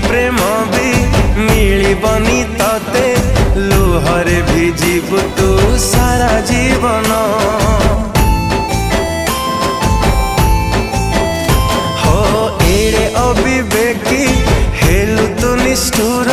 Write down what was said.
प्रेम भी मिलबनी तते लुहरे भिजिबु तू सारा जीवन हो एड़े अविवेकी हेलु तू निष्ठुर